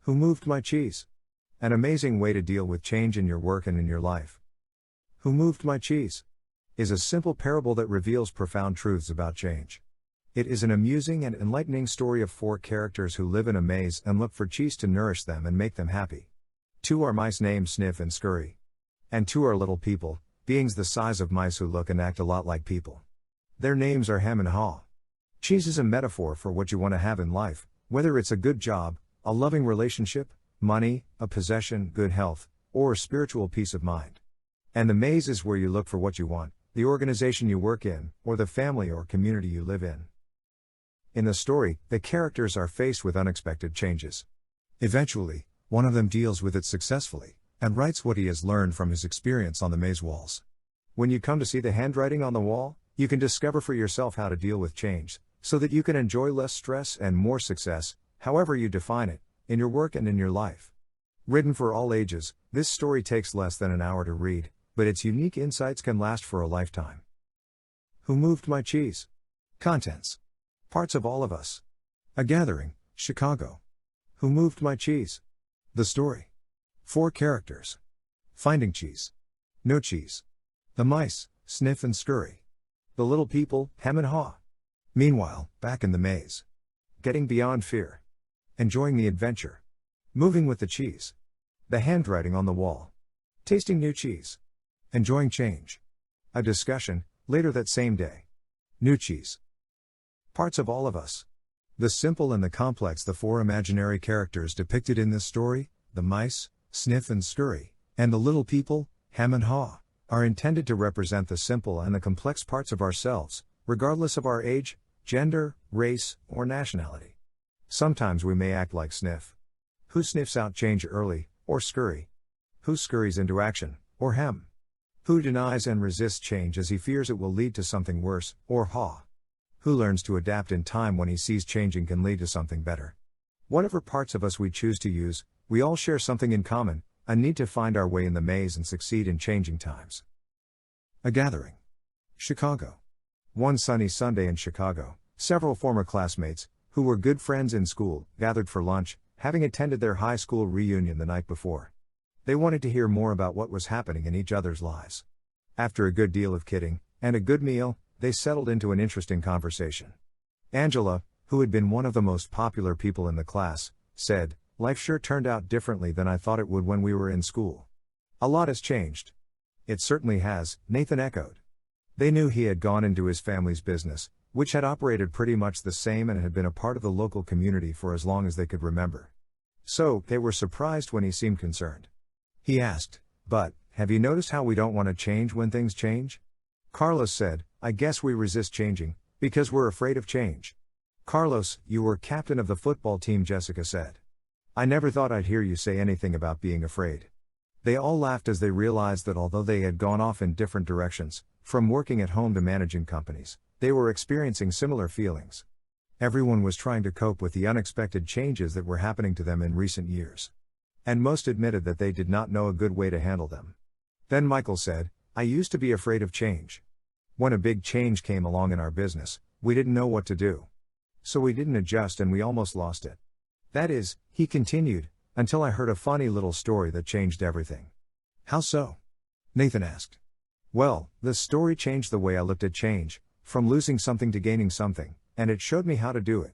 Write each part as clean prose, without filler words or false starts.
Who moved my cheese? An amazing way to deal with change in your work and in your life. Who moved my cheese? Is a simple parable that reveals profound truths about change. It is an amusing and enlightening story of 4 characters who live in a maze and look for cheese to nourish them and make them happy. 2 are mice named Sniff and Scurry. And 2 are little people, beings the size of mice who look and act a lot like people. Their names are Hem and Haw. Cheese is a metaphor for what you want to have in life, whether it's a good job, a loving relationship, money, a possession, good health, or spiritual peace of mind. And the maze is where you look for what you want, the organization you work in, or the family or community you live in. In the story, the characters are faced with unexpected changes. Eventually, one of them deals with it successfully, and writes what he has learned from his experience on the maze walls. When you come to see the handwriting on the wall, you can discover for yourself how to deal with change, so that you can enjoy less stress and more success, however you define it, in your work and in your life. Written for all ages, this story takes less than an hour to read, but its unique insights can last for a lifetime. Who moved my cheese? Contents. Parts of all of us. A gathering, Chicago. Who moved my cheese? The story. 4 characters. Finding cheese. No cheese. The mice, Sniff and Scurry. The little people, Hem and Haw. Meanwhile, back in the maze. Getting beyond fear. Enjoying the adventure. Moving with the cheese. The handwriting on the wall. Tasting new cheese. Enjoying change. A discussion, later that same day. New cheese. Parts of all of us. The simple and the complex. The 4 imaginary characters depicted in this story, the mice, Sniff and Scurry, and the little people, Hem and Haw, are intended to represent the simple and the complex parts of ourselves, regardless of our age, gender, race, or nationality. Sometimes we may act like Sniff, who sniffs out change early, or Scurry, who scurries into action, or Hem, who denies and resists change as he fears it will lead to something worse, or Haw, who learns to adapt in time when he sees changing can lead to something better. Whatever parts of us we choose to use, we all share something in common, a need to find our way in the maze and succeed in changing times. A gathering. Chicago. One sunny Sunday in Chicago, several former classmates, who were good friends in school, gathered for lunch, having attended their high school reunion the night before. They wanted to hear more about what was happening in each other's lives. After a good deal of kidding, and a good meal, they settled into an interesting conversation. Angela, who had been one of the most popular people in the class, said, "Life sure turned out differently than I thought it would when we were in school. A lot has changed." "It certainly has," Nathan echoed. They knew he had gone into his family's business, which had operated pretty much the same and had been a part of the local community for as long as they could remember. So, they were surprised when he seemed concerned. He asked, "But, have you noticed how we don't want to change when things change?" Carlos said, "I guess we resist changing, because we're afraid of change." "Carlos, you were captain of the football team," Jessica said. "I never thought I'd hear you say anything about being afraid." They all laughed as they realized that although they had gone off in different directions, from working at home to managing companies, they were experiencing similar feelings. Everyone was trying to cope with the unexpected changes that were happening to them in recent years. And most admitted that they did not know a good way to handle them. Then Michael said, "I used to be afraid of change. When a big change came along in our business, we didn't know what to do. So we didn't adjust and we almost lost it. That is," he continued, "until I heard a funny little story that changed everything." "How so?" Nathan asked. "Well, the story changed the way I looked at change, from losing something to gaining something, and it showed me how to do it.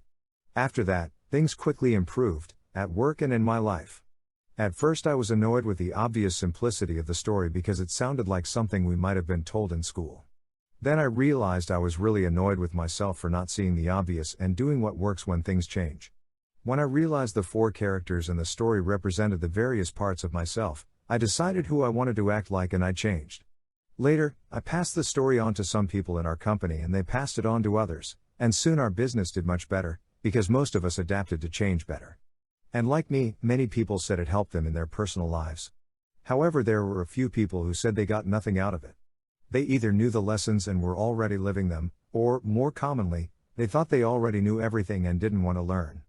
After that, things quickly improved, at work and in my life. At first I was annoyed with the obvious simplicity of the story because it sounded like something we might have been told in school. Then I realized I was really annoyed with myself for not seeing the obvious and doing what works when things change. When I realized the 4 characters in the story represented the various parts of myself, I decided who I wanted to act like and I changed. Later, I passed the story on to some people in our company and they passed it on to others, and soon our business did much better, because most of us adapted to change better. And like me, many people said it helped them in their personal lives. However, there were a few people who said they got nothing out of it. They either knew the lessons and were already living them, or, more commonly, they thought they already knew everything and didn't want to learn.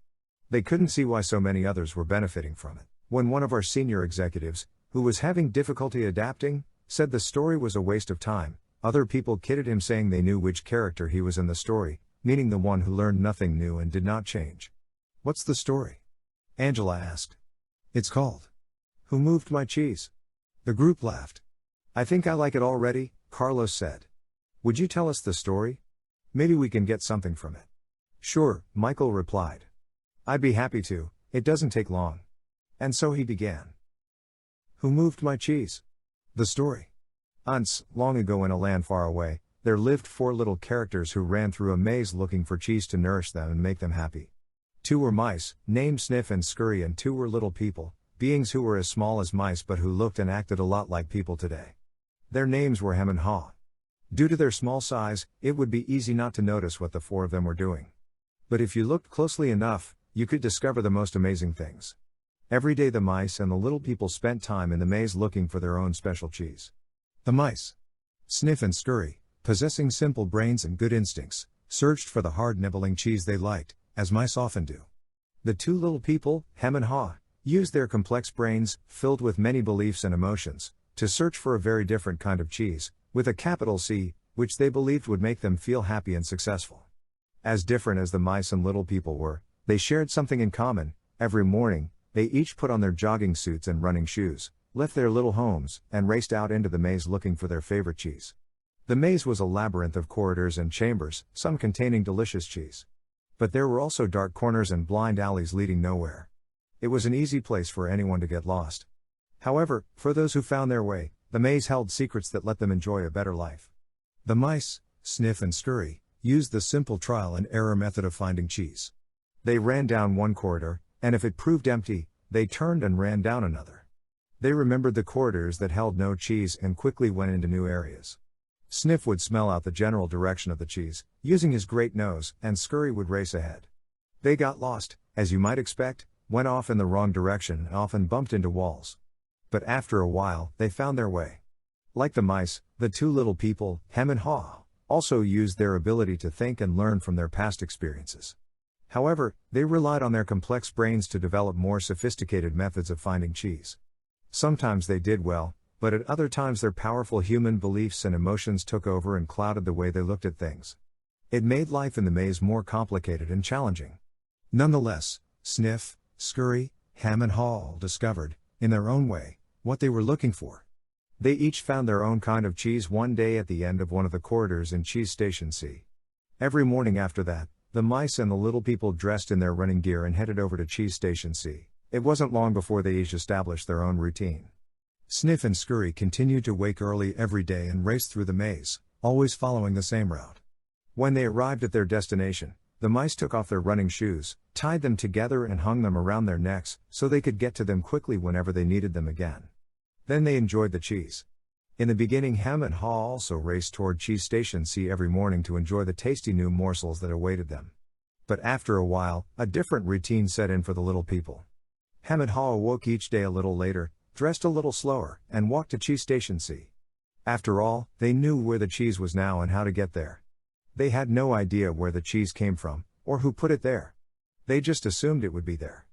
They couldn't see why so many others were benefiting from it. When one of our senior executives, who was having difficulty adapting, said the story was a waste of time, other people kidded him saying they knew which character he was in the story, meaning the one who learned nothing new and did not change. "What's the story?" Angela asked. It's called Who Moved My Cheese? The group laughed. I think I like it already, Carlos said. Would you tell us the story? Maybe we can get something from it. Sure, Michael replied. I'd be happy to, it doesn't take long. And so he began. Who moved my cheese? The story. Once, long ago in a land far away, there lived 4 little characters who ran through a maze looking for cheese to nourish them and make them happy. 2 were mice, named Sniff and Scurry, and 2 were little people, beings who were as small as mice but who looked and acted a lot like people today. Their names were Hem and Haw. Due to their small size, it would be easy not to notice what the 4 of them were doing. But if you looked closely enough, you could discover the most amazing things. Every day the mice and the little people spent time in the maze looking for their own special cheese. The mice, Sniff and Scurry, possessing simple brains and good instincts, searched for the hard-nibbling cheese they liked, as mice often do. The 2 little people, Hem and Haw, used their complex brains, filled with many beliefs and emotions, to search for a very different kind of cheese, with a capital C, which they believed would make them feel happy and successful. As different as the mice and little people were, they shared something in common. Every morning, they each put on their jogging suits and running shoes, left their little homes, and raced out into the maze looking for their favorite cheese. The maze was a labyrinth of corridors and chambers, some containing delicious cheese. But there were also dark corners and blind alleys leading nowhere. It was an easy place for anyone to get lost. However, for those who found their way, the maze held secrets that let them enjoy a better life. The mice, Sniff and Scurry, used the simple trial and error method of finding cheese. They ran down one corridor, and if it proved empty, they turned and ran down another. They remembered the corridors that held no cheese and quickly went into new areas. Sniff would smell out the general direction of the cheese, using his great nose, and Scurry would race ahead. They got lost, as you might expect, went off in the wrong direction and often bumped into walls. But after a while, they found their way. Like the mice, the 2 little people, Hem and Haw, also used their ability to think and learn from their past experiences. However, they relied on their complex brains to develop more sophisticated methods of finding cheese. Sometimes they did well, but at other times their powerful human beliefs and emotions took over and clouded the way they looked at things. It made life in the maze more complicated and challenging. Nonetheless, Sniff, Scurry, Hem and Haw discovered, in their own way, what they were looking for. They each found their own kind of cheese one day at the end of one of the corridors in Cheese Station C. Every morning after that, the mice and the little people dressed in their running gear and headed over to Cheese Station C. It wasn't long before they each established their own routine. Sniff and Scurry continued to wake early every day and race through the maze, always following the same route. When they arrived at their destination, the mice took off their running shoes, tied them together and hung them around their necks, so they could get to them quickly whenever they needed them again. Then they enjoyed the cheese. In the beginning, Hem and Haw also raced toward Cheese Station C every morning to enjoy the tasty new morsels that awaited them. But after a while, a different routine set in for the little people. Hem and Haw awoke each day a little later, dressed a little slower, and walked to Cheese Station C. After all, they knew where the cheese was now and how to get there. They had no idea where the cheese came from, or who put it there. They just assumed it would be there.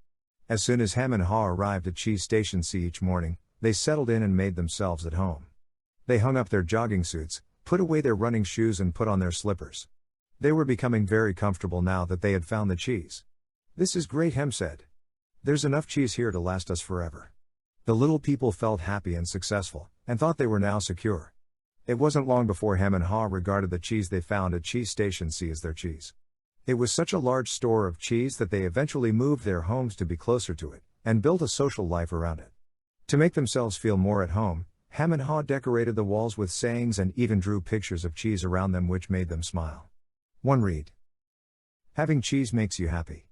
As soon as Hem and Haw arrived at Cheese Station C each morning, they settled in and made themselves at home. They hung up their jogging suits, put away their running shoes and put on their slippers. They were becoming very comfortable now that they had found the cheese. "This is great," Hem said. "There's enough cheese here to last us forever." The little people felt happy and successful, and thought they were now secure. It wasn't long before Hem and Haw regarded the cheese they found at Cheese Station C as their cheese. It was such a large store of cheese that they eventually moved their homes to be closer to it, and built a social life around it. To make themselves feel more at home, Hem and Haw decorated the walls with sayings and even drew pictures of cheese around them which made them smile. One read. Having cheese makes you happy.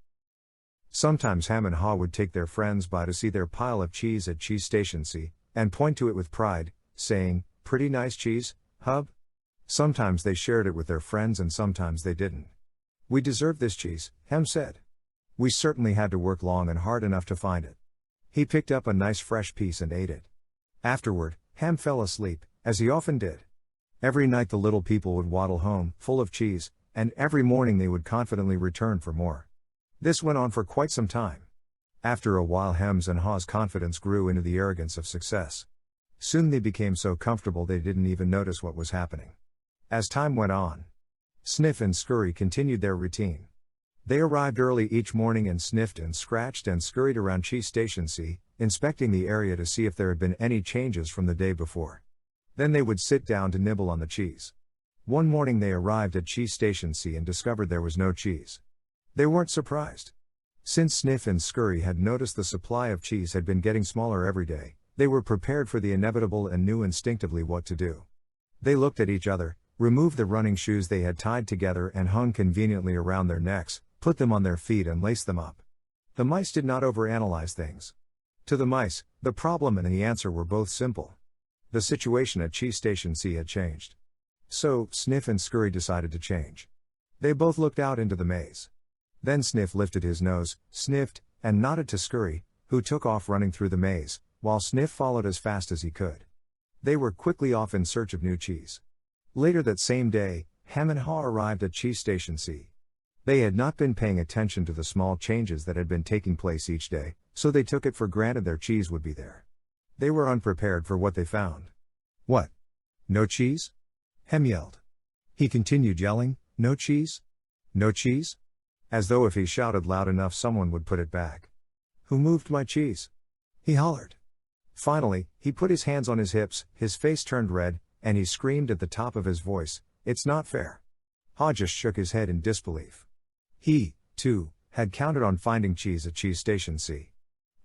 Sometimes Hem and Haw would take their friends by to see their pile of cheese at Cheese Station C, and point to it with pride, saying, "Pretty nice cheese, hub?" Sometimes they shared it with their friends and sometimes they didn't. "We deserve this cheese," Hem said. "We certainly had to work long and hard enough to find it." He picked up a nice fresh piece and ate it. Afterward, Hem fell asleep, as he often did. Every night the little people would waddle home, full of cheese, and every morning they would confidently return for more. This went on for quite some time. After a while Hem's and Haw's confidence grew into the arrogance of success. Soon they became so comfortable they didn't even notice what was happening. As time went on, Sniff and Scurry continued their routine. They arrived early each morning and sniffed and scratched and scurried around Cheese Station C, inspecting the area to see if there had been any changes from the day before. Then they would sit down to nibble on the cheese. One morning they arrived at Cheese Station C and discovered there was no cheese. They weren't surprised. Since Sniff and Scurry had noticed the supply of cheese had been getting smaller every day, they were prepared for the inevitable and knew instinctively what to do. They looked at each other, removed the running shoes they had tied together and hung conveniently around their necks, put them on their feet and laced them up. The mice did not overanalyze things. To the mice, the problem and the answer were both simple. The situation at Cheese Station C had changed. So, Sniff and Scurry decided to change. They both looked out into the maze. Then Sniff lifted his nose, sniffed, and nodded to Scurry, who took off running through the maze, while Sniff followed as fast as he could. They were quickly off in search of new cheese. Later that same day, Hem and Haw arrived at Cheese Station C. They had not been paying attention to the small changes that had been taking place each day, so they took it for granted their cheese would be there. They were unprepared for what they found. "What? No cheese?" Hem yelled. He continued yelling, "No cheese? No cheese?" As though if he shouted loud enough someone would put it back. "Who moved my cheese?" he hollered. Finally, he put his hands on his hips, his face turned red, and he screamed at the top of his voice, "It's not fair." Haw just shook his head in disbelief. He, too, had counted on finding cheese at Cheese Station C.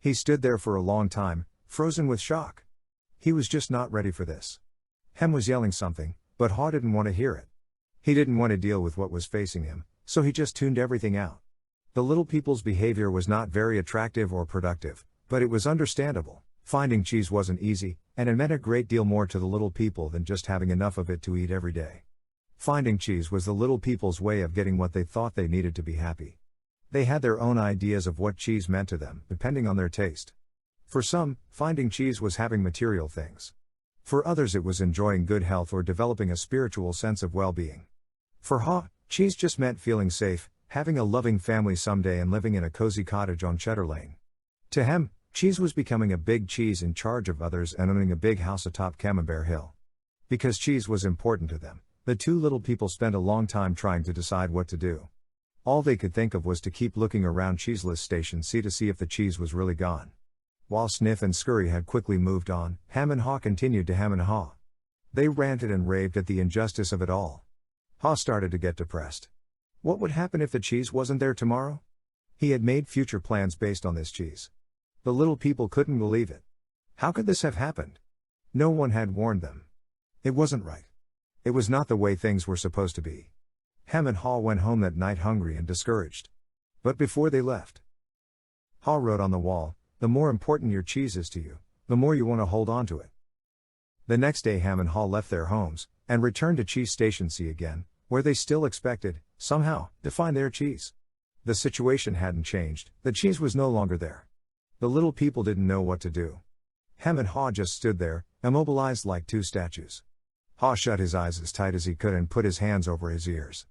He stood there for a long time, frozen with shock. He was just not ready for this. Hem was yelling something, but Haw didn't want to hear it. He didn't want to deal with what was facing him, so he just tuned everything out. The little people's behavior was not very attractive or productive, but it was understandable. Finding cheese wasn't easy, and it meant a great deal more to the little people than just having enough of it to eat every day. Finding cheese was the little people's way of getting what they thought they needed to be happy. They had their own ideas of what cheese meant to them, depending on their taste. For some, finding cheese was having material things. For others it was enjoying good health or developing a spiritual sense of well-being. For Haw, cheese just meant feeling safe, having a loving family someday and living in a cozy cottage on Cheddar Lane. To Hem, cheese was becoming a big cheese in charge of others and owning a big house atop Camembert Hill. Because cheese was important to them, the two little people spent a long time trying to decide what to do. All they could think of was to keep looking around Cheeseless Station C to see if the cheese was really gone. While Sniff and Scurry had quickly moved on, Hem and Haw continued to hem and haw. They ranted and raved at the injustice of it all. Haw started to get depressed. What would happen if the cheese wasn't there tomorrow? He had made future plans based on this cheese. The little people couldn't believe it. How could this have happened? No one had warned them. It wasn't right. It was not the way things were supposed to be. Hem and Haw went home that night hungry and discouraged. But before they left, Haw wrote on the wall, "The more important your cheese is to you, the more you want to hold on to it." The next day Hem and Haw left their homes, and returned to Cheese Station C again, where they still expected, somehow, to find their cheese. The situation hadn't changed, the cheese was no longer there. The little people didn't know what to do. Hem and Haw just stood there, immobilized like two statues. Haw shut his eyes as tight as he could and put his hands over his ears.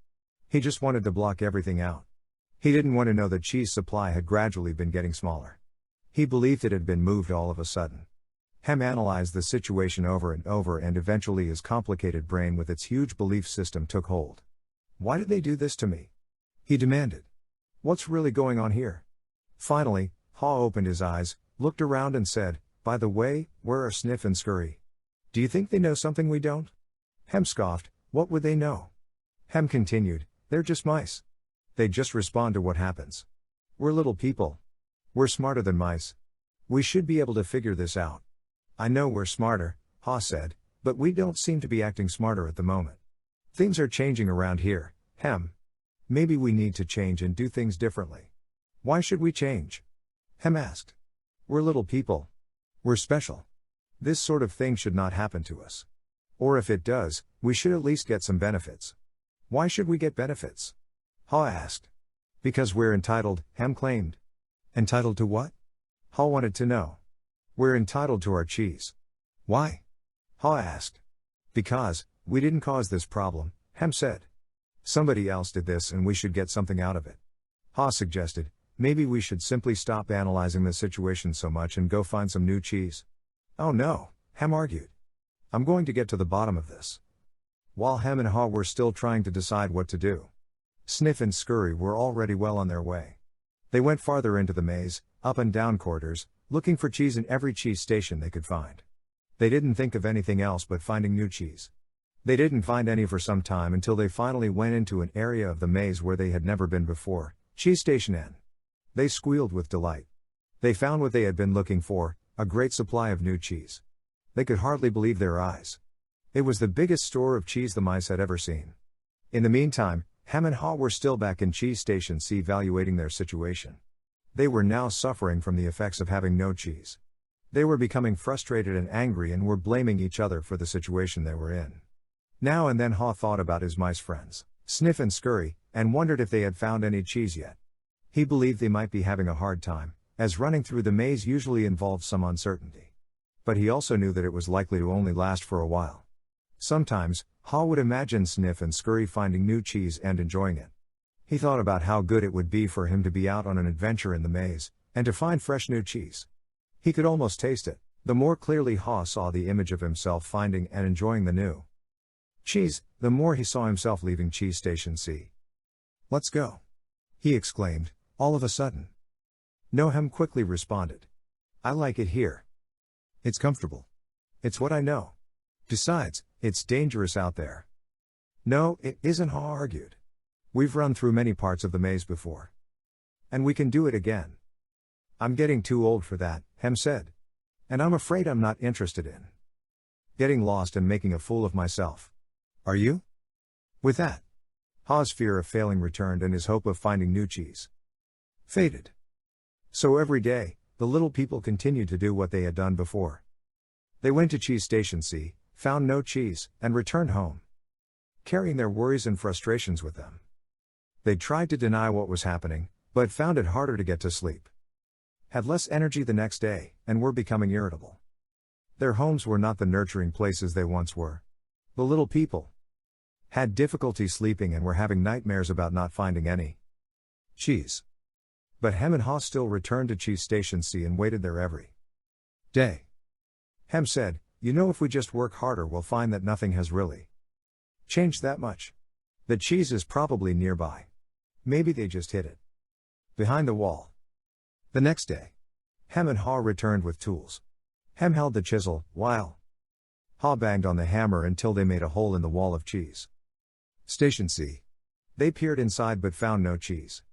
He just wanted to block everything out. He didn't want to know that cheese supply had gradually been getting smaller. He believed it had been moved all of a sudden. Hem analyzed the situation over and over and eventually his complicated brain with its huge belief system took hold. "Why did they do this to me?" he demanded. "What's really going on here?" Finally, Haw opened his eyes, looked around and said, "By the way, where are Sniff and Scurry? Do you think they know something we don't?" Hem scoffed, "What would they know?" Hem continued, "They're just mice. They just respond to what happens. We're little people. We're smarter than mice. We should be able to figure this out." "I know we're smarter," Haw said, "but we don't seem to be acting smarter at the moment. Things are changing around here, Hem. Maybe we need to change and do things differently." "Why should we change?" Hem asked. "We're little people. We're special. This sort of thing should not happen to us. Or if it does, we should at least get some benefits." "Why should we get benefits?" Haw asked. "Because we're entitled," Hem claimed. "Entitled to what?" Haw wanted to know. "We're entitled to our cheese." "Why?" Haw asked. "Because we didn't cause this problem," Hem said. "Somebody else did this and we should get something out of it." Haw suggested, "Maybe we should simply stop analyzing the situation so much and go find some new cheese." "Oh no," Hem argued. "I'm going to get to the bottom of this." While Hem and Haw were still trying to decide what to do, Sniff and Scurry were already well on their way. They went farther into the maze, up and down corridors, looking for cheese in every cheese station they could find. They didn't think of anything else but finding new cheese. They didn't find any for some time until they finally went into an area of the maze where they had never been before, Cheese Station N. They squealed with delight. They found what they had been looking for, a great supply of new cheese. They could hardly believe their eyes. It was the biggest store of cheese the mice had ever seen. In the meantime, Hem and Haw were still back in Cheese Station C evaluating their situation. They were now suffering from the effects of having no cheese. They were becoming frustrated and angry and were blaming each other for the situation they were in. Now and then Haw thought about his mice friends, Sniff and Scurry, and wondered if they had found any cheese yet. He believed they might be having a hard time, as running through the maze usually involved some uncertainty. But he also knew that it was likely to only last for a while. Sometimes, Haw would imagine Sniff and Scurry finding new cheese and enjoying it. He thought about how good it would be for him to be out on an adventure in the maze, and to find fresh new cheese. He could almost taste it. The more clearly Haw saw the image of himself finding and enjoying the new cheese, the more he saw himself leaving Cheese Station C. "Let's go," he exclaimed, all of a sudden. "No," Hem quickly responded. "I like it here. It's comfortable. It's what I know. Besides, it's dangerous out there." "No, it isn't," Haw argued. "We've run through many parts of the maze before. And we can do it again." "I'm getting too old for that," Hem said. "And I'm afraid I'm not interested in getting lost and making a fool of myself." "Are you?" With that, Haw's fear of failing returned and his hope of finding new cheese faded. So every day, the little people continued to do what they had done before. They went to Cheese Station C, found no cheese, and returned home, carrying their worries and frustrations with them. They tried to deny what was happening, but found it harder to get to sleep. Had less energy the next day, and were becoming irritable. Their homes were not the nurturing places they once were. The little people had difficulty sleeping and were having nightmares about not finding any cheese. But Hem and Haw still returned to Cheese Station C and waited there every day. Hem said, "You know, if we just work harder we'll find that nothing has really changed that much. The cheese is probably nearby. Maybe they just hid it behind the wall." The next day, Hem and Haw returned with tools. Hem held the chisel, while Haw banged on the hammer until they made a hole in the wall of Cheese Station C. They peered inside but found no cheese.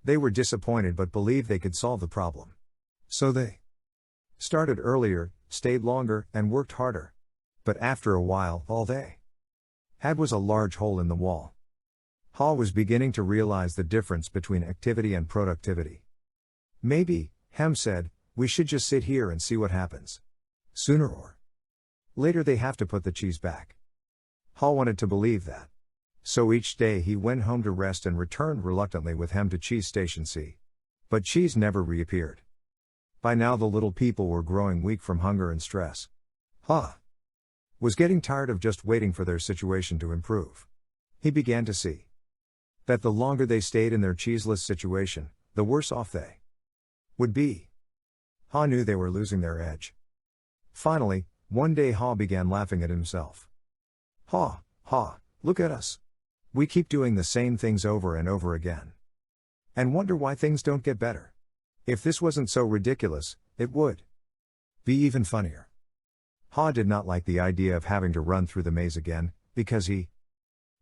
They were disappointed but believed they could solve the problem. So they started earlier, stayed longer, and worked harder. But after a while, all they had was a large hole in the wall. Haw was beginning to realize the difference between activity and productivity. "Maybe," Hem said, "we should just sit here and see what happens. Sooner or later they have to put the cheese back." Haw wanted to believe that. So each day he went home to rest and returned reluctantly with Hem to Cheese Station C. But cheese never reappeared. By now the little people were growing weak from hunger and stress. Haw was getting tired of just waiting for their situation to improve. He began to see that the longer they stayed in their cheeseless situation, the worse off they would be. Haw knew they were losing their edge. Finally, one day Haw began laughing at himself. "Haw, look at us. We keep doing the same things over and over again. And wonder why things don't get better. If this wasn't so ridiculous, it would be even funnier." Haw did not like the idea of having to run through the maze again, because he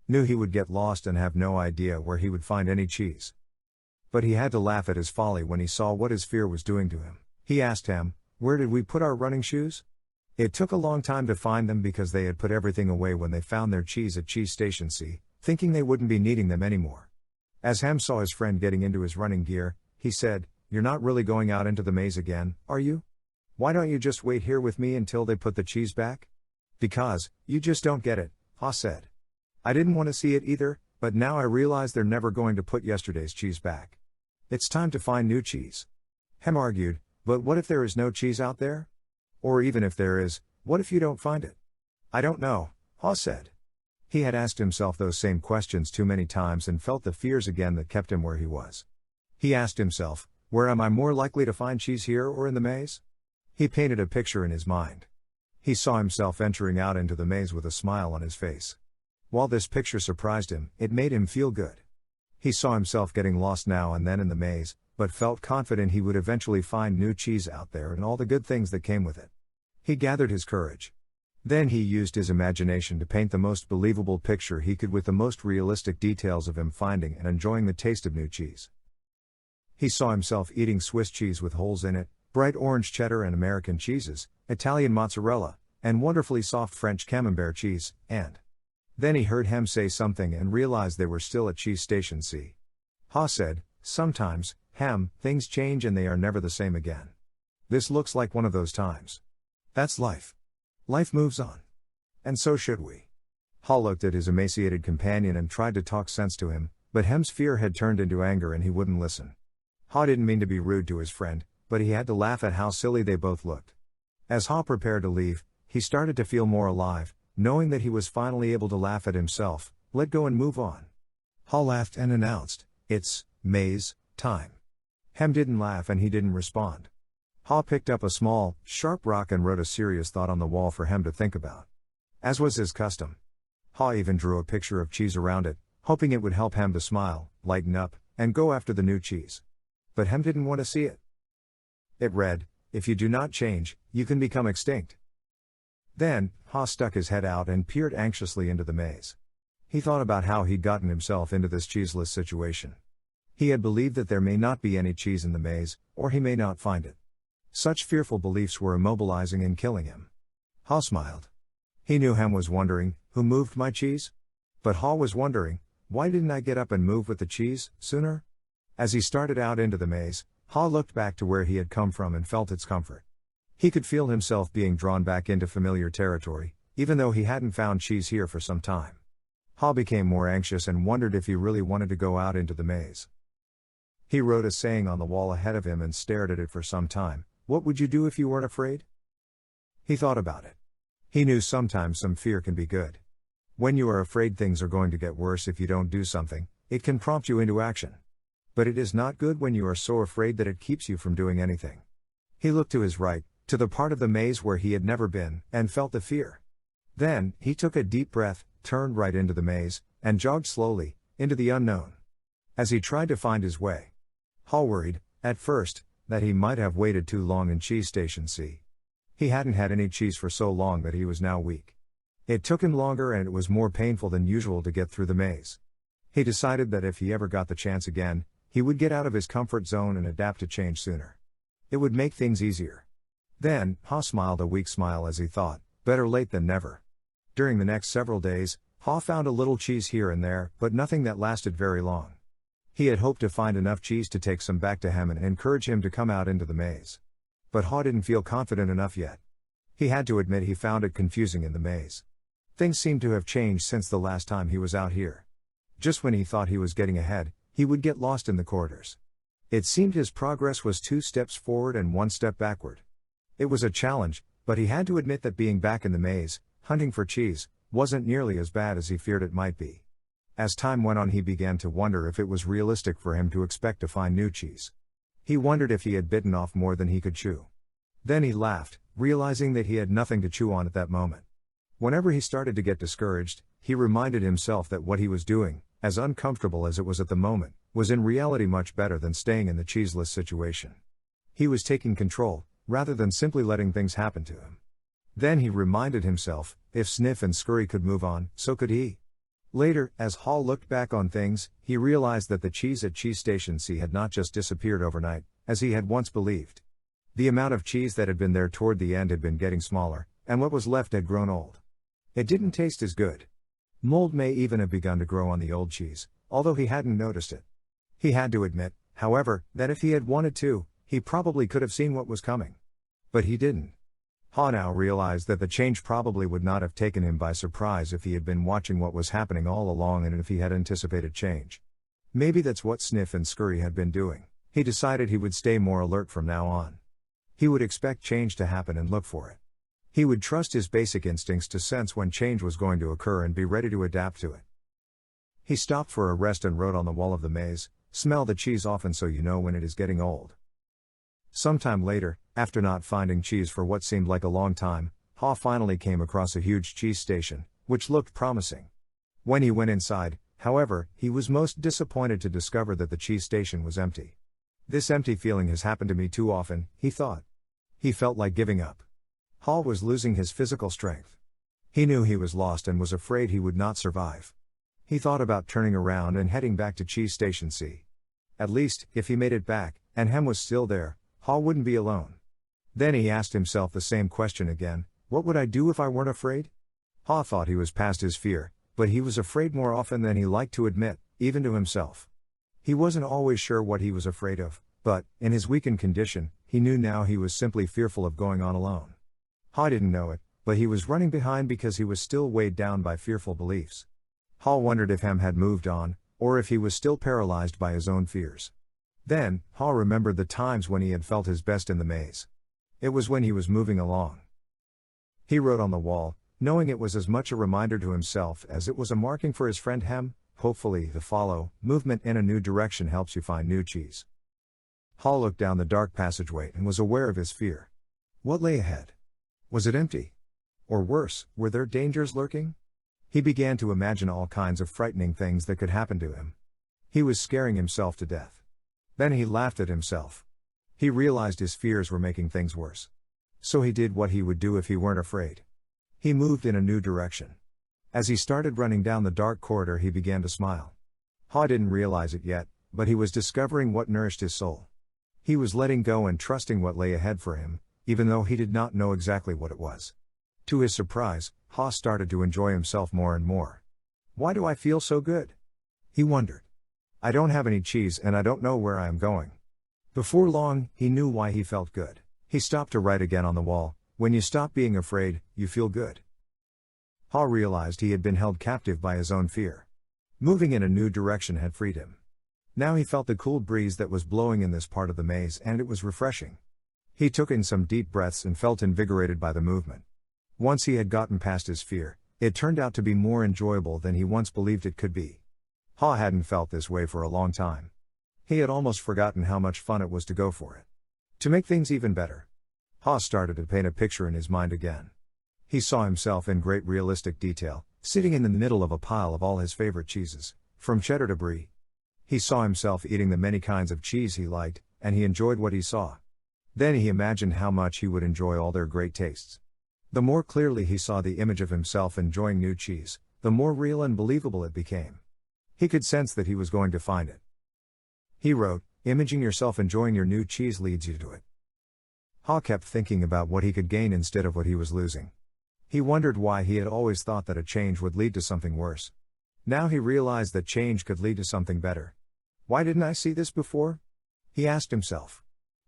knew he would get lost and have no idea where he would find any cheese. But he had to laugh at his folly when he saw what his fear was doing to him. He asked Hem, "Where did we put our running shoes?" It took a long time to find them because they had put everything away when they found their cheese at Cheese Station C, thinking they wouldn't be needing them anymore. As Hem saw his friend getting into his running gear, he said, "You're not really going out into the maze again, are you? Why don't you just wait here with me until they put the cheese back?" "Because, you just don't get it," Haw said. "I didn't want to see it either, but now I realize they're never going to put yesterday's cheese back. It's time to find new cheese." Hem argued, "But what if there is no cheese out there? Or even if there is, what if you don't find it?" "I don't know," Haw said. He had asked himself those same questions too many times and felt the fears again that kept him where he was. He asked himself, "Where am I more likely to find cheese, here or in the maze?" He painted a picture in his mind. He saw himself entering out into the maze with a smile on his face. While this picture surprised him, it made him feel good. He saw himself getting lost now and then in the maze, but felt confident he would eventually find new cheese out there and all the good things that came with it. He gathered his courage. Then he used his imagination to paint the most believable picture he could with the most realistic details of him finding and enjoying the taste of new cheese. He saw himself eating Swiss cheese with holes in it, bright orange cheddar and American cheeses, Italian mozzarella, and wonderfully soft French camembert cheese, and then he heard Hem say something and realized they were still at Cheese Station C. Ha said, "Sometimes, Hem, things change and they are never the same again. This looks like one of those times. That's life. Life moves on. And so should we." Ha looked at his emaciated companion and tried to talk sense to him, but Hem's fear had turned into anger and he wouldn't listen. Ha didn't mean to be rude to his friend, but he had to laugh at how silly they both looked. As Ha prepared to leave, he started to feel more alive, knowing that he was finally able to laugh at himself, let go and move on. Ha laughed and announced, "It's maze time." Hem didn't laugh and he didn't respond. Ha picked up a small, sharp rock and wrote a serious thought on the wall for Hem to think about. As was his custom, Ha even drew a picture of cheese around it, hoping it would help Hem to smile, lighten up, and go after the new cheese. But Hem didn't want to see it. It read, "If you do not change, you can become extinct." Then, Ha stuck his head out and peered anxiously into the maze. He thought about how he'd gotten himself into this cheeseless situation. He had believed that there may not be any cheese in the maze, or he may not find it. Such fearful beliefs were immobilizing and killing him. Ha smiled. He knew Hem was wondering, "Who moved my cheese?" But Ha was wondering, "Why didn't I get up and move with the cheese, sooner?" As he started out into the maze, Ha looked back to where he had come from and felt its comfort. He could feel himself being drawn back into familiar territory, even though he hadn't found cheese here for some time. Ha became more anxious and wondered if he really wanted to go out into the maze. He wrote a saying on the wall ahead of him and stared at it for some time. What would you do if you weren't afraid? He thought about it. He knew sometimes some fear can be good. When you are afraid things are going to get worse if you don't do something, it can prompt you into action. But it is not good when you are so afraid that it keeps you from doing anything. He looked to his right, to the part of the maze where he had never been, and felt the fear. Then, he took a deep breath, turned right into the maze, and jogged slowly, into the unknown. As he tried to find his way, Ha worried, at first, that he might have waited too long in Cheese Station C. He hadn't had any cheese for so long that he was now weak. It took him longer and it was more painful than usual to get through the maze. He decided that if he ever got the chance again, he would get out of his comfort zone and adapt to change sooner. It would make things easier. Then, Ha smiled a weak smile as he thought, better late than never. During the next several days, Ha found a little cheese here and there, but nothing that lasted very long. He had hoped to find enough cheese to take some back to Hem and encourage him to come out into the maze. But Ha didn't feel confident enough yet. He had to admit he found it confusing in the maze. Things seemed to have changed since the last time he was out here. Just when he thought he was getting ahead, he would get lost in the corridors. It seemed his progress was 2 steps forward and 1 step backward. It was a challenge, but he had to admit that being back in the maze, hunting for cheese, wasn't nearly as bad as he feared it might be. As time went on, he began to wonder if it was realistic for him to expect to find new cheese. He wondered if he had bitten off more than he could chew. Then he laughed, realizing that he had nothing to chew on at that moment. Whenever he started to get discouraged, he reminded himself that what he was doing, as uncomfortable as it was at the moment, was in reality much better than staying in the cheeseless situation. He was taking control, rather than simply letting things happen to him. Then he reminded himself, if Sniff and Scurry could move on, so could he. Later, as Ha looked back on things, he realized that the cheese at Cheese Station C had not just disappeared overnight, as he had once believed. The amount of cheese that had been there toward the end had been getting smaller, and what was left had grown old. It didn't taste as good. Mold may even have begun to grow on the old cheese, although he hadn't noticed it. He had to admit, however, that if he had wanted to, he probably could have seen what was coming. But he didn't. Ha now realized that the change probably would not have taken him by surprise if he had been watching what was happening all along and if he had anticipated change. Maybe that's what Sniff and Scurry had been doing. He decided he would stay more alert from now on. He would expect change to happen and look for it. He would trust his basic instincts to sense when change was going to occur and be ready to adapt to it. He stopped for a rest and wrote on the wall of the maze, "Smell the cheese often so you know when it is getting old." Sometime later, after not finding cheese for what seemed like a long time, Ha finally came across a huge cheese station, which looked promising. When he went inside, however, he was most disappointed to discover that the cheese station was empty. This empty feeling has happened to me too often, he thought. He felt like giving up. Hall was losing his physical strength. He knew he was lost and was afraid he would not survive. He thought about turning around and heading back to Cheese Station C. At least, if he made it back, and Hem was still there, Hall wouldn't be alone. Then he asked himself the same question again: what would I do if I weren't afraid? Hall thought he was past his fear, but he was afraid more often than he liked to admit, even to himself. He wasn't always sure what he was afraid of, but, in his weakened condition, he knew now he was simply fearful of going on alone. Hall didn't know it, but he was running behind because he was still weighed down by fearful beliefs. Hall wondered if Hem had moved on, or if he was still paralyzed by his own fears. Then, Hall remembered the times when he had felt his best in the maze. It was when he was moving along. He wrote on the wall, knowing it was as much a reminder to himself as it was a marking for his friend Hem: hopefully the follow, movement in a new direction helps you find new cheese. Hall looked down the dark passageway and was aware of his fear. What lay ahead? Was it empty? Or worse, were there dangers lurking? He began to imagine all kinds of frightening things that could happen to him. He was scaring himself to death. Then he laughed at himself. He realized his fears were making things worse. So he did what he would do if he weren't afraid. He moved in a new direction. As he started running down the dark corridor, he began to smile. Hall didn't realize it yet, but he was discovering what nourished his soul. He was letting go and trusting what lay ahead for him, even though he did not know exactly what it was. To his surprise, Haas started to enjoy himself more and more. Why do I feel so good? He wondered. I don't have any cheese and I don't know where I am going. Before long, he knew why he felt good. He stopped to write again on the wall: when you stop being afraid, you feel good. Hall realized he had been held captive by his own fear. Moving in a new direction had freed him. Now he felt the cool breeze that was blowing in this part of the maze, and it was refreshing. He took in some deep breaths and felt invigorated by the movement. Once he had gotten past his fear, it turned out to be more enjoyable than he once believed it could be. Hall hadn't felt this way for a long time. He had almost forgotten how much fun it was to go for it. To make things even better, Hall started to paint a picture in his mind again. He saw himself in great realistic detail, sitting in the middle of a pile of all his favorite cheeses, from cheddar to brie. He saw himself eating the many kinds of cheese he liked, and he enjoyed what he saw. Then he imagined how much he would enjoy all their great tastes. The more clearly he saw the image of himself enjoying new cheese, the more real and believable it became. He could sense that he was going to find it. He wrote, "Imaging yourself enjoying your new cheese leads you to it." Hall kept thinking about what he could gain instead of what he was losing. He wondered why he had always thought that a change would lead to something worse. Now he realized that change could lead to something better. Why didn't I see this before? He asked himself.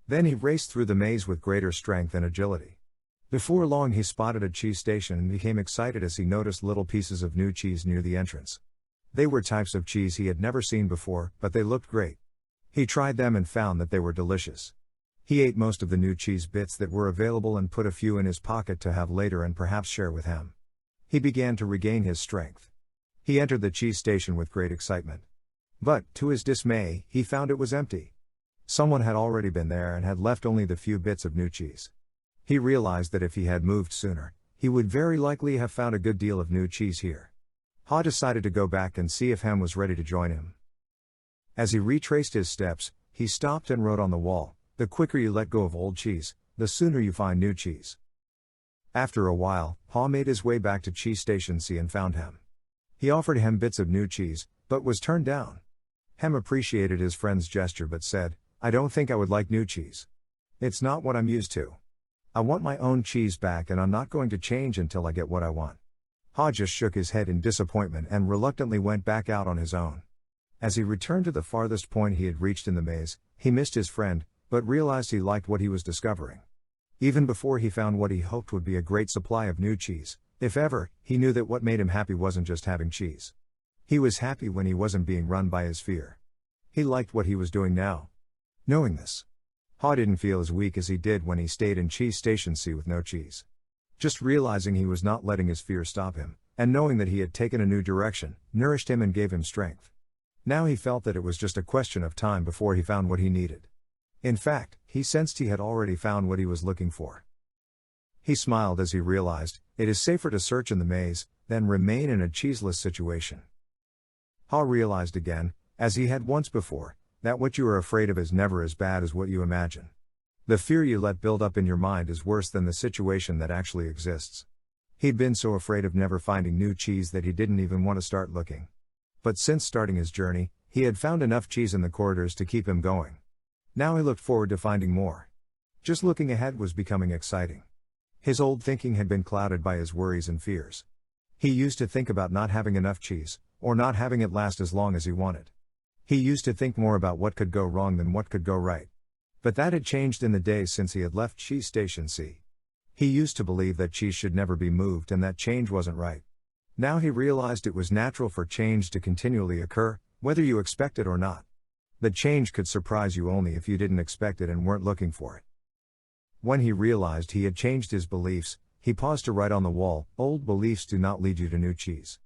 Then he raced through the maze with greater strength and agility. Before long he spotted a cheese station and became excited as he noticed little pieces of new cheese near the entrance. They were types of cheese he had never seen before, but they looked great. He tried them and found that they were delicious. He ate most of the new cheese bits that were available and put a few in his pocket to have later and perhaps share with Hem. He began to regain his strength. He entered the cheese station with great excitement. But, to his dismay, he found it was empty. Someone had already been there and had left only the few bits of new cheese. He realized that if he had moved sooner, he would very likely have found a good deal of new cheese here. Ha decided to go back and see if Hem was ready to join him. As he retraced his steps, he stopped and wrote on the wall, "The quicker you let go of old cheese, the sooner you find new cheese." After a while, Ha made his way back to Cheese Station C and found Hem. He offered Hem bits of new cheese, but was turned down. Hem appreciated his friend's gesture but said, "I don't think I would like new cheese. It's not what I'm used to. I want my own cheese back and I'm not going to change until I get what I want." Ha just shook his head in disappointment and reluctantly went back out on his own. As he returned to the farthest point he had reached in the maze, he missed his friend, but realized he liked what he was discovering. Even before he found what he hoped would be a great supply of new cheese, if ever, he knew that what made him happy wasn't just having cheese. He was happy when he wasn't being run by his fear. He liked what he was doing now. Knowing this, Ha didn't feel as weak as he did when he stayed in Cheese Station C with no cheese. Just realizing he was not letting his fear stop him, and knowing that he had taken a new direction, nourished him and gave him strength. Now he felt that it was just a question of time before he found what he needed. In fact, he sensed he had already found what he was looking for. He smiled as he realized, it is safer to search in the maze, than remain in a cheeseless situation. Ha realized again, as he had once before, That what you are afraid of is never as bad as what you imagine. The fear you let build up in your mind is worse than the situation that actually exists. He'd been so afraid of never finding new cheese that he didn't even want to start looking. But since starting his journey, he had found enough cheese in the corridors to keep him going. Now he looked forward to finding more. Just looking ahead was becoming exciting. His old thinking had been clouded by his worries and fears. He used to think about not having enough cheese, or not having it last as long as he wanted. He used to think more about what could go wrong than what could go right. But that had changed in the days since he had left Cheese Station C. He used to believe that cheese should never be moved and that change wasn't right. Now he realized it was natural for change to continually occur, whether you expect it or not. The change could surprise you only if you didn't expect it and weren't looking for it. When he realized he had changed his beliefs, he paused to write on the wall, "Old beliefs do not lead you to new cheese."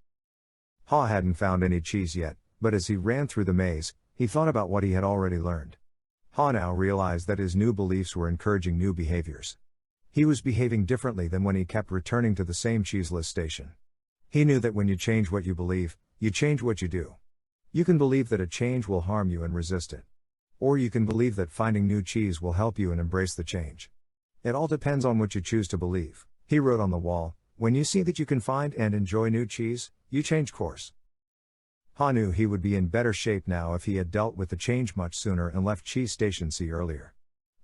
Ha hadn't found any cheese yet, but as he ran through the maze, he thought about what he had already learned. Ha now realized that his new beliefs were encouraging new behaviors. He was behaving differently than when he kept returning to the same cheeseless station. He knew that when you change what you believe, you change what you do. You can believe that a change will harm you and resist it. Or you can believe that finding new cheese will help you and embrace the change. It all depends on what you choose to believe. He wrote on the wall, "When you see that you can find and enjoy new cheese, you change course." Ha knew he would be in better shape now if he had dealt with the change much sooner and left Cheese Station C earlier.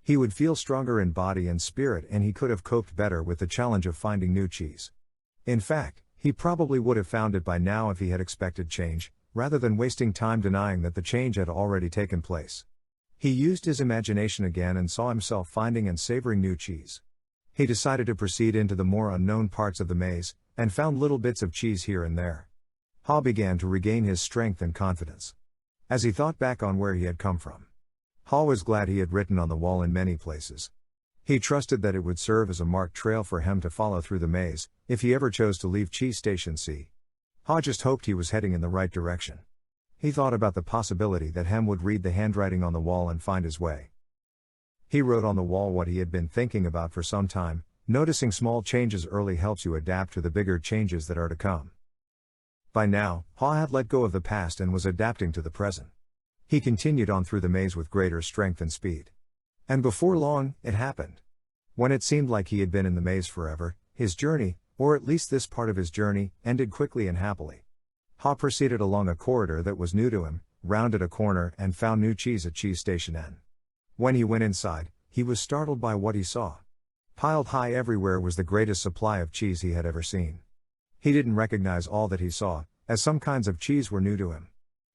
He would feel stronger in body and spirit and he could have coped better with the challenge of finding new cheese. In fact, he probably would have found it by now if he had expected change, rather than wasting time denying that the change had already taken place. He used his imagination again and saw himself finding and savoring new cheese. He decided to proceed into the more unknown parts of the maze, and found little bits of cheese here and there. Ha began to regain his strength and confidence. As he thought back on where he had come from, Ha was glad he had written on the wall in many places. He trusted that it would serve as a marked trail for him to follow through the maze, if he ever chose to leave Cheese Station C. Ha just hoped he was heading in the right direction. He thought about the possibility that Hem would read the handwriting on the wall and find his way. He wrote on the wall what he had been thinking about for some time. Noticing small changes early helps you adapt to the bigger changes that are to come. By now, Ha had let go of the past and was adapting to the present. He continued on through the maze with greater strength and speed. And before long, it happened. When it seemed like he had been in the maze forever, his journey, or at least this part of his journey, ended quickly and happily. Ha proceeded along a corridor that was new to him, rounded a corner and found new cheese at Cheese Station N. When he went inside, he was startled by what he saw. Piled high everywhere was the greatest supply of cheese he had ever seen. He didn't recognize all that he saw, as some kinds of cheese were new to him.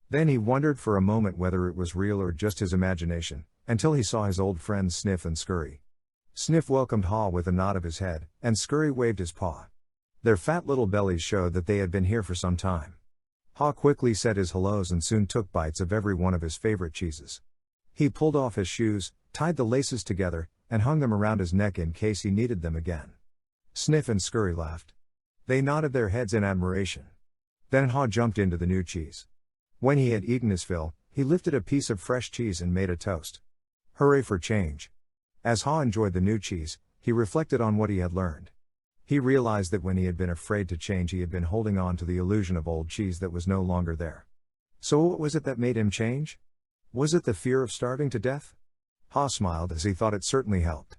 Then he wondered for a moment whether it was real or just his imagination, until he saw his old friends Sniff and Scurry. Sniff welcomed Ha with a nod of his head, and Scurry waved his paw. Their fat little bellies showed that they had been here for some time. Ha quickly said his hellos and soon took bites of every one of his favorite cheeses. He pulled off his shoes, tied the laces together, and hung them around his neck in case he needed them again. Sniff and Scurry laughed. They nodded their heads in admiration. Then Ha jumped into the new cheese. When he had eaten his fill, he lifted a piece of fresh cheese and made a toast. Hooray for change! As Ha enjoyed the new cheese, he reflected on what he had learned. He realized that when he had been afraid to change, he had been holding on to the illusion of old cheese that was no longer there. So what was it that made him change? Was it the fear of starving to death? Ha smiled as he thought it certainly helped.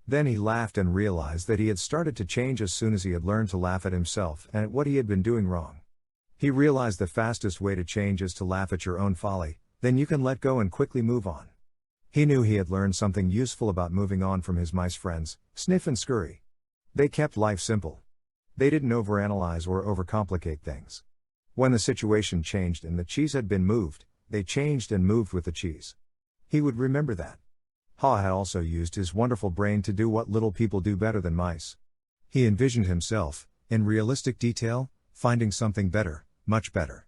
Then he laughed and realized that he had started to change as soon as he had learned to laugh at himself and at what he had been doing wrong. He realized the fastest way to change is to laugh at your own folly, then you can let go and quickly move on. He knew he had learned something useful about moving on from his mice friends, Sniff and Scurry. They kept life simple. They didn't overanalyze or overcomplicate things. When the situation changed and the cheese had been moved, they changed and moved with the cheese. He would remember that. Ha had also used his wonderful brain to do what little people do better than mice. He envisioned himself, in realistic detail, finding something better, much better.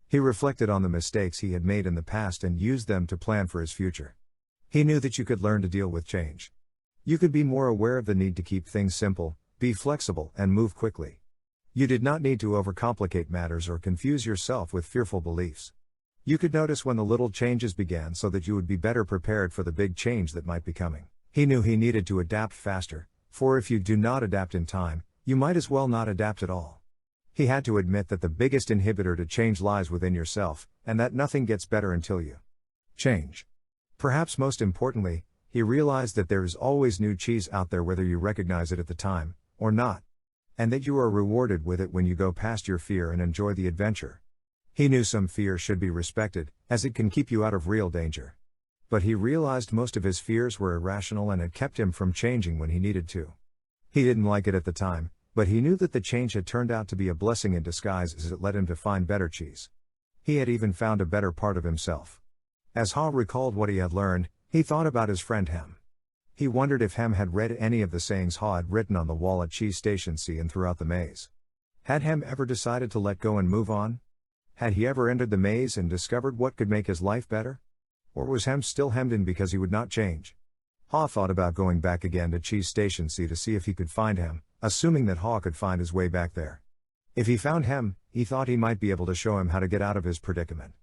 He reflected on the mistakes he had made in the past and used them to plan for his future. He knew that you could learn to deal with change. You could be more aware of the need to keep things simple, be flexible, and move quickly. You did not need to overcomplicate matters or confuse yourself with fearful beliefs. You could notice when the little changes began so that you would be better prepared for the big change that might be coming. He knew he needed to adapt faster, for if you do not adapt in time, you might as well not adapt at all. He had to admit that the biggest inhibitor to change lies within yourself, and that nothing gets better until you Change. Perhaps most importantly, he realized that there is always new cheese out there whether you recognize it at the time, or not. And that you are rewarded with it when you go past your fear and enjoy the adventure. He knew some fear should be respected, as it can keep you out of real danger. But he realized most of his fears were irrational and had kept him from changing when he needed to. He didn't like it at the time, but he knew that the change had turned out to be a blessing in disguise as it led him to find better cheese. He had even found a better part of himself. As Ha recalled what he had learned, he thought about his friend Hem. He wondered if Hem had read any of the sayings Ha had written on the wall at Cheese Station C and throughout the maze. Had Hem ever decided to let go and move on? Had he ever entered the maze and discovered what could make his life better? Or was Hem still hemmed in because he would not change? Ha thought about going back again to Cheese Station C to see if he could find Hem, assuming that Ha could find his way back there. If he found Hem, he thought he might be able to show him how to get out of his predicament.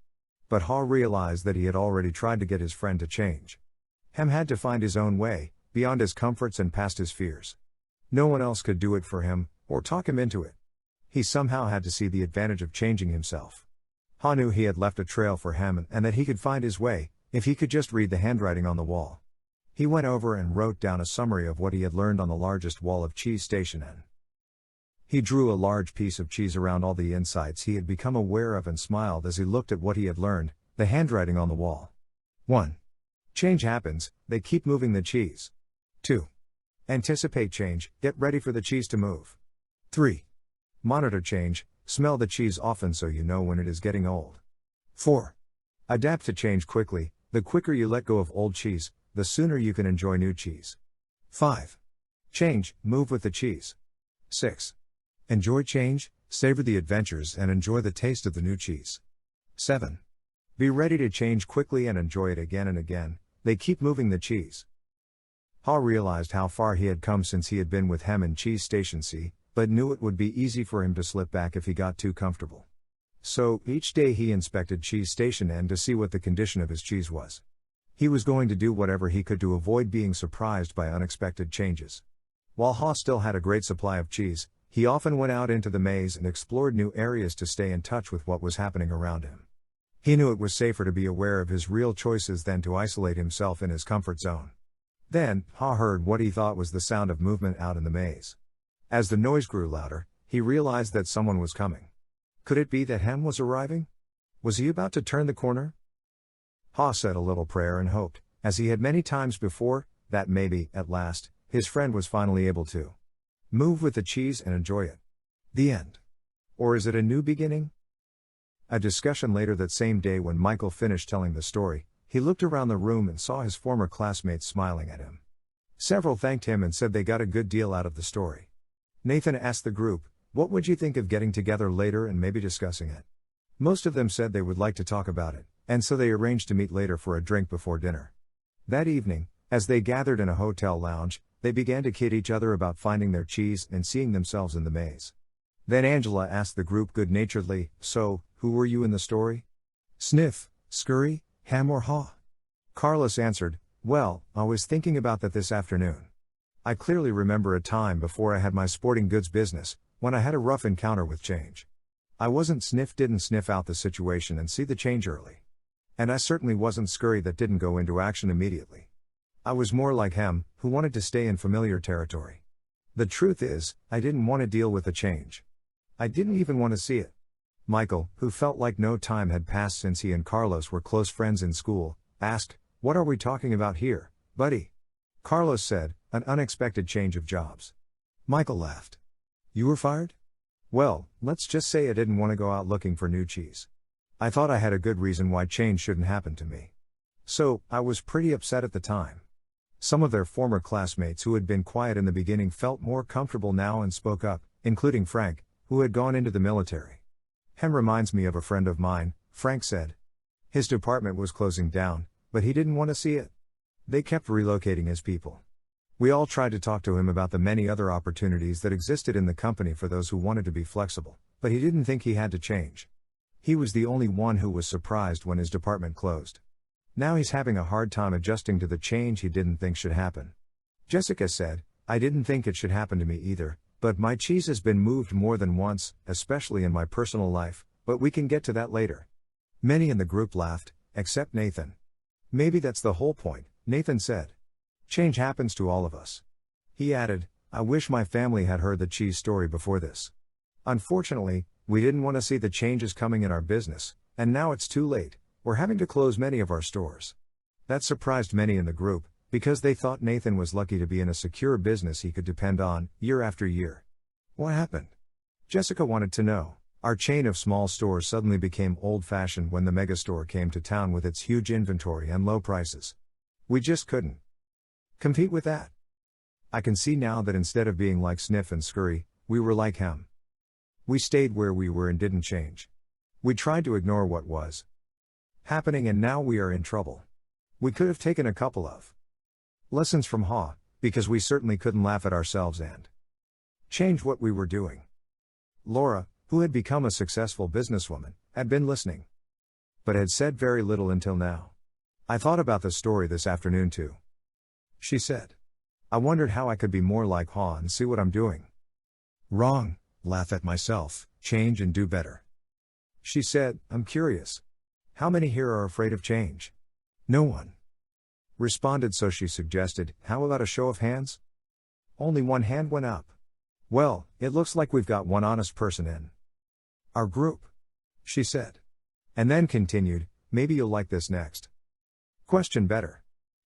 But Ha realized that he had already tried to get his friend to change. Hem had to find his own way, beyond his comforts and past his fears. No one else could do it for him, or talk him into it. He somehow had to see the advantage of changing himself. Ha knew he had left a trail for Hem and that he could find his way, if he could just read the handwriting on the wall. He went over and wrote down a summary of what he had learned on the largest wall of Cheese Station N. He drew a large piece of cheese around all the insights he had become aware of and smiled as he looked at what he had learned, the handwriting on the wall. 1. Change happens, they keep moving the cheese. 2. Anticipate change, get ready for the cheese to move. 3. Monitor change, smell the cheese often so you know when it is getting old. 4. Adapt to change quickly, the quicker you let go of old cheese, the sooner you can enjoy new cheese. 5. Change, move with the cheese. 6. Enjoy change, savor the adventures and enjoy the taste of the new cheese. 7. Be ready to change quickly and enjoy it again and again, they keep moving the cheese. Ha realized how far he had come since he had been with Hem in Cheese Station C, but knew it would be easy for him to slip back if he got too comfortable. So, each day he inspected Cheese Station N to see what the condition of his cheese was. He was going to do whatever he could to avoid being surprised by unexpected changes. While Ha still had a great supply of cheese, he often went out into the maze and explored new areas to stay in touch with what was happening around him. He knew it was safer to be aware of his real choices than to isolate himself in his comfort zone. Then, Ha heard what he thought was the sound of movement out in the maze. As the noise grew louder, he realized that someone was coming. Could it be that Hem was arriving? Was he about to turn the corner? Ha said a little prayer and hoped, as he had many times before, that maybe, at last, his friend was finally able to move with the cheese and enjoy it. The end. Or is it a new beginning? A discussion later that same day when Michael finished telling the story, he looked around the room and saw his former classmates smiling at him. Several thanked him and said they got a good deal out of the story. Nathan asked the group, what would you think of getting together later and maybe discussing it? Most of them said they would like to talk about it, and so they arranged to meet later for a drink before dinner. That evening, as they gathered in a hotel lounge, they began to kid each other about finding their cheese and seeing themselves in the maze. Then Angela asked the group good-naturedly, so, who were you in the story? Sniff, Scurry, Hem or Ha? Carlos answered, well, I was thinking about that this afternoon. I clearly remember a time before I had my sporting goods business, when I had a rough encounter with change. I wasn't Sniff didn't sniff out the situation and see the change early. And I certainly wasn't Scurry that didn't go into action immediately. I was more like Hem, who wanted to stay in familiar territory. The truth is, I didn't want to deal with the change. I didn't even want to see it. Michael, who felt like no time had passed since he and Carlos were close friends in school, asked, what are we talking about here, buddy? Carlos said, an unexpected change of jobs. Michael laughed. You were fired? Well, let's just say I didn't want to go out looking for new cheese. I thought I had a good reason why change shouldn't happen to me. So, I was pretty upset at the time. Some of their former classmates who had been quiet in the beginning felt more comfortable now and spoke up, including Frank, who had gone into the military. Hem reminds me of a friend of mine, Frank said. His department was closing down, but he didn't want to see it. They kept relocating his people. We all tried to talk to him about the many other opportunities that existed in the company for those who wanted to be flexible, but he didn't think he had to change. He was the only one who was surprised when his department closed. Now he's having a hard time adjusting to the change he didn't think should happen. Jessica said, I didn't think it should happen to me either, but my cheese has been moved more than once, especially in my personal life, but we can get to that later. Many in the group laughed, except Nathan. Maybe that's the whole point, Nathan said. Change happens to all of us. He added, I wish my family had heard the cheese story before this. Unfortunately, we didn't want to see the changes coming in our business, and now it's too late, we're having to close many of our stores. That surprised many in the group, because they thought Nathan was lucky to be in a secure business he could depend on, year after year. What happened? Jessica wanted to know. Our chain of small stores suddenly became old-fashioned when the megastore came to town with its huge inventory and low prices. We just couldn't compete with that. I can see now that instead of being like Sniff and Scurry, we were like Hem. We stayed where we were and didn't change. We tried to ignore what was happening and now we are in trouble. We could have taken a couple of lessons from Ha, because we certainly couldn't laugh at ourselves and change what we were doing. Laura, who had become a successful businesswoman, had been listening, but had said very little until now. I thought about the story this afternoon too. She said. I wondered how I could be more like Ha and see what I'm doing wrong, laugh at myself, change and do better. She said, I'm curious. How many here are afraid of change? No one responded, so she suggested, how about a show of hands? Only one hand went up. Well, it looks like we've got one honest person in our group, she said. And then continued, maybe you'll like this next question better.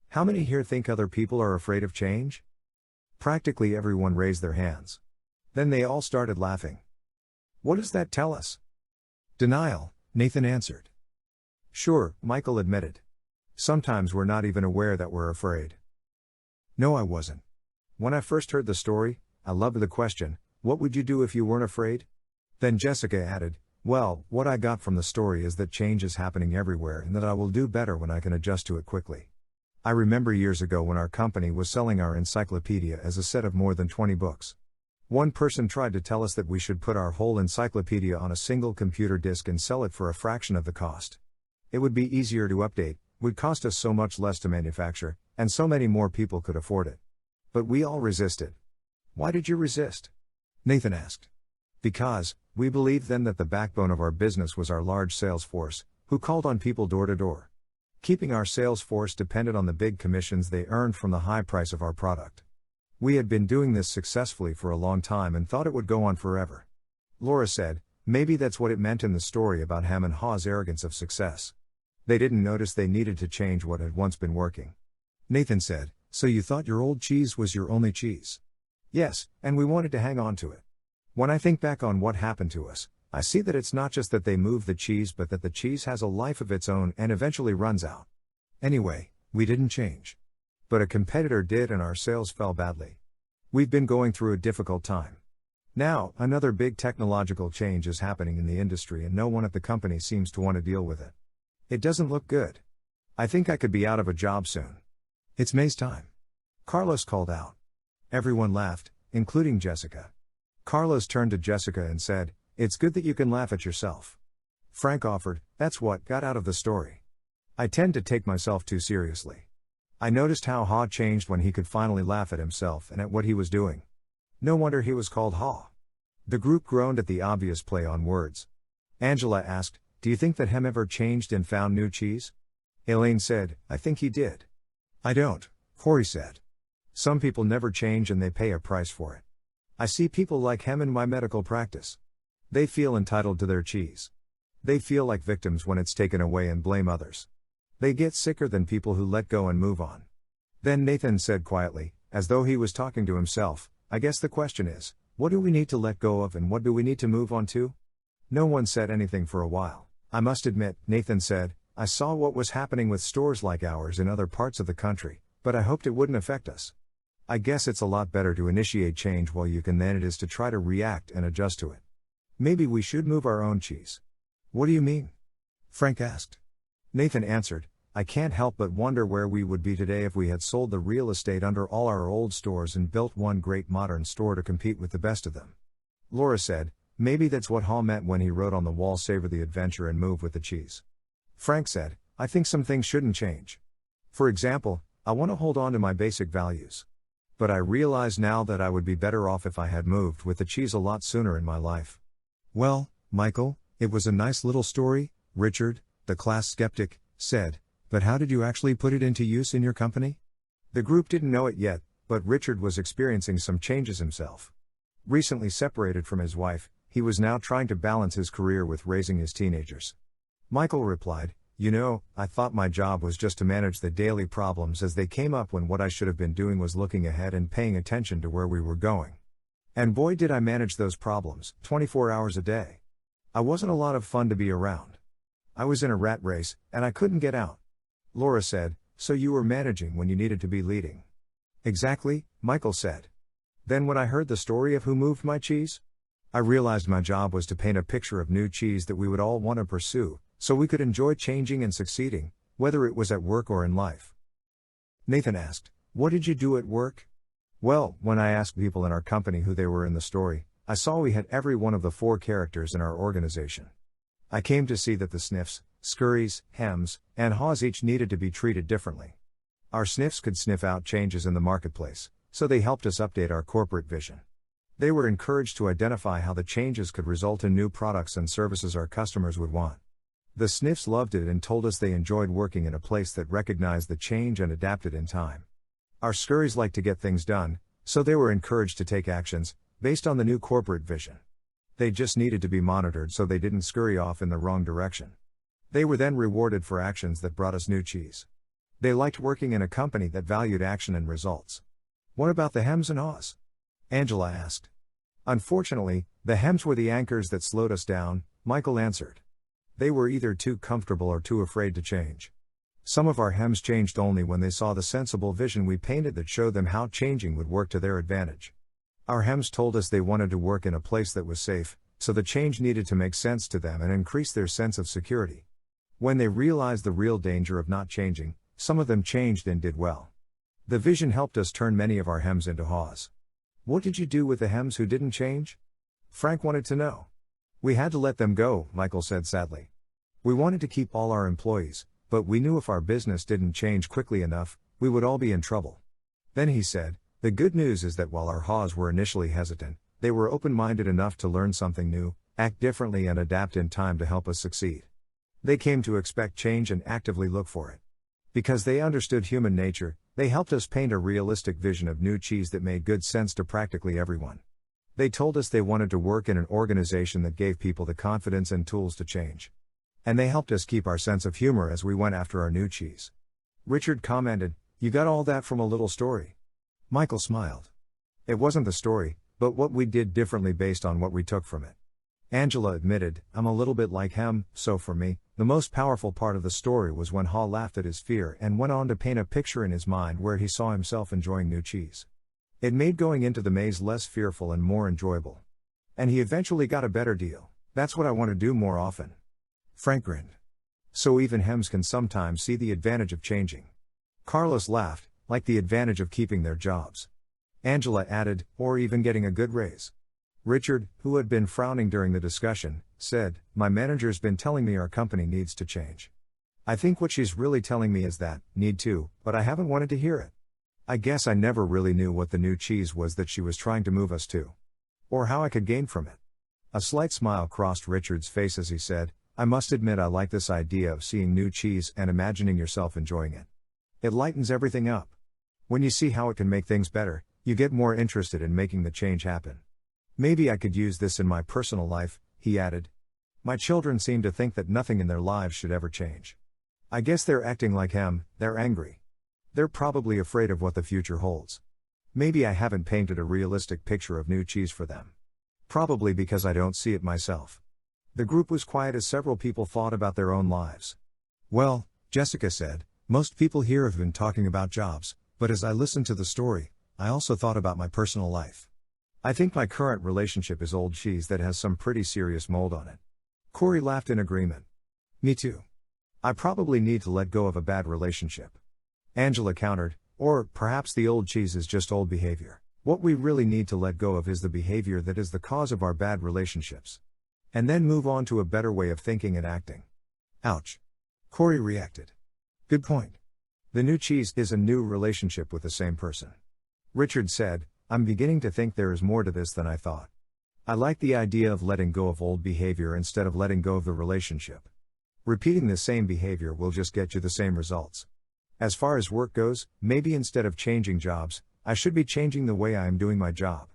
How many here think other people are afraid of change? Practically everyone raised their hands. Then they all started laughing. What does that tell us? Denial, Nathan answered. Sure, Michael admitted. Sometimes we're not even aware that we're afraid. No, I wasn't. When I first heard the story, I loved the question, what would you do if you weren't afraid? Then Jessica added, well, what I got from the story is that change is happening everywhere and that I will do better when I can adjust to it quickly. I remember years ago when our company was selling our encyclopedia as a set of more than 20 books. One person tried to tell us that we should put our whole encyclopedia on a single computer disk and sell it for a fraction of the cost. It would be easier to update, would cost us so much less to manufacture, and so many more people could afford it. But we all resisted. Why did you resist? Nathan asked. Because, we believed then that the backbone of our business was our large sales force, who called on people door to door. Keeping our sales force dependent on the big commissions they earned from the high price of our product. We had been doing this successfully for a long time and thought it would go on forever. Laura said, maybe that's what it meant in the story about Hem and Ha's arrogance of success. They didn't notice they needed to change what had once been working. Nathan said, so you thought your old cheese was your only cheese? Yes, and we wanted to hang on to it. When I think back on what happened to us, I see that it's not just that they moved the cheese but that the cheese has a life of its own and eventually runs out. Anyway, we didn't change. But a competitor did and our sales fell badly. We've been going through a difficult time. Now, another big technological change is happening in the industry and no one at the company seems to want to deal with it. It doesn't look good. I think I could be out of a job soon. It's May's time. Carlos called out. Everyone laughed, including Jessica. Carlos turned to Jessica and said, it's good that you can laugh at yourself. Frank offered, that's what got out of the story. I tend to take myself too seriously. I noticed how Ha changed when he could finally laugh at himself and at what he was doing. No wonder he was called Ha. The group groaned at the obvious play on words. Angela asked, do you think that Hem ever changed and found new cheese? Elaine said, I think he did. I don't, Corey said. Some people never change and they pay a price for it. I see people like Hem in my medical practice. They feel entitled to their cheese. They feel like victims when it's taken away and blame others. They get sicker than people who let go and move on. Then Nathan said quietly, as though he was talking to himself, I guess the question is, what do we need to let go of and what do we need to move on to? No one said anything for a while. I must admit, Nathan said, I saw what was happening with stores like ours in other parts of the country, but I hoped it wouldn't affect us. I guess it's a lot better to initiate change while you can than it is to try to react and adjust to it. Maybe we should move our own cheese. What do you mean? Frank asked. Nathan answered, I can't help but wonder where we would be today if we had sold the real estate under all our old stores and built one great modern store to compete with the best of them. Laura said, maybe that's what Ha meant when he wrote on the wall savor the adventure and move with the cheese. Frank said, I think some things shouldn't change. For example, I want to hold on to my basic values. But I realize now that I would be better off if I had moved with the cheese a lot sooner in my life. Well, Michael, it was a nice little story, Richard, the class skeptic, said, But how did you actually put it into use in your company? The group didn't know it yet, but Richard was experiencing some changes himself. Recently separated from his wife, he was now trying to balance his career with raising his teenagers. Michael replied, I thought my job was just to manage the daily problems as they came up, when what I should have been doing was looking ahead and paying attention to where we were going. And boy, did I manage those problems, 24 hours a day. I wasn't a lot of fun to be around. I was in a rat race, and I couldn't get out. Laura said, so you were managing when you needed to be leading. Exactly, Michael said. Then when I heard the story of Who Moved My Cheese? I realized my job was to paint a picture of new cheese that we would all want to pursue, so we could enjoy changing and succeeding, whether it was at work or in life. Nathan asked, what did you do at work? Well, when I asked people in our company who they were in the story, I saw we had every one of the 4 characters in our organization. I came to see that the Sniffs, Scurries, Hems, and Haws each needed to be treated differently. Our Sniffs could sniff out changes in the marketplace, so they helped us update our corporate vision. They were encouraged to identify how the changes could result in new products and services our customers would want. The Sniffs loved it and told us they enjoyed working in a place that recognized the change and adapted in time. Our Scurries liked to get things done, so they were encouraged to take actions, based on the new corporate vision. They just needed to be monitored so they didn't scurry off in the wrong direction. They were then rewarded for actions that brought us new cheese. They liked working in a company that valued action and results. What about the Hems and Haws? Angela asked. Unfortunately, the Hems were the anchors that slowed us down, Michael answered. They were either too comfortable or too afraid to change. Some of our Hems changed only when they saw the sensible vision we painted that showed them how changing would work to their advantage. Our Hems told us they wanted to work in a place that was safe, so the change needed to make sense to them and increase their sense of security. When they realized the real danger of not changing, some of them changed and did well. The vision helped us turn many of our Hems into Haws. What did you do with the Hems who didn't change? Frank wanted to know. We had to let them go, Michael said sadly. We wanted to keep all our employees, but we knew if our business didn't change quickly enough, we would all be in trouble. Then he said, the good news is that while our Haws were initially hesitant, they were open-minded enough to learn something new, act differently and adapt in time to help us succeed. They came to expect change and actively look for it. Because they understood human nature, they helped us paint a realistic vision of new cheese that made good sense to practically everyone. They told us they wanted to work in an organization that gave people the confidence and tools to change. And they helped us keep our sense of humor as we went after our new cheese. Richard commented, you got all that from a little story. Michael smiled. It wasn't the story, but what we did differently based on what we took from it. Angela admitted, I'm a little bit like Hem, so for me, the most powerful part of the story was when Haw laughed at his fear and went on to paint a picture in his mind where he saw himself enjoying new cheese. It made going into the maze less fearful and more enjoyable. And he eventually got a better deal. That's what I want to do more often. Frank grinned. So even Hems can sometimes see the advantage of changing. Carlos laughed, like the advantage of keeping their jobs. Angela added, or even getting a good raise. Richard, who had been frowning during the discussion, said, my manager's been telling me our company needs to change. I think what she's really telling me is that, need to, but I haven't wanted to hear it. I guess I never really knew what the new cheese was that she was trying to move us to. Or how I could gain from it. A slight smile crossed Richard's face as he said, I must admit I like this idea of seeing new cheese and imagining yourself enjoying it. It lightens everything up. When you see how it can make things better, you get more interested in making the change happen. Maybe I could use this in my personal life, he added. My children seem to think that nothing in their lives should ever change. I guess they're acting like Hem, they're angry. They're probably afraid of what the future holds. Maybe I haven't painted a realistic picture of new cheese for them. Probably because I don't see it myself. The group was quiet as several people thought about their own lives. Well, Jessica said, most people here have been talking about jobs, but as I listened to the story, I also thought about my personal life. I think my current relationship is old cheese that has some pretty serious mold on it. Corey laughed in agreement. Me too. I probably need to let go of a bad relationship. Angela countered, or perhaps the old cheese is just old behavior. What we really need to let go of is the behavior that is the cause of our bad relationships. And then move on to a better way of thinking and acting. Ouch. Corey reacted. Good point. The new cheese is a new relationship with the same person. Richard said, I'm beginning to think there is more to this than I thought. I like the idea of letting go of old behavior instead of letting go of the relationship. Repeating the same behavior will just get you the same results. As far as work goes, maybe instead of changing jobs, I should be changing the way I am doing my job.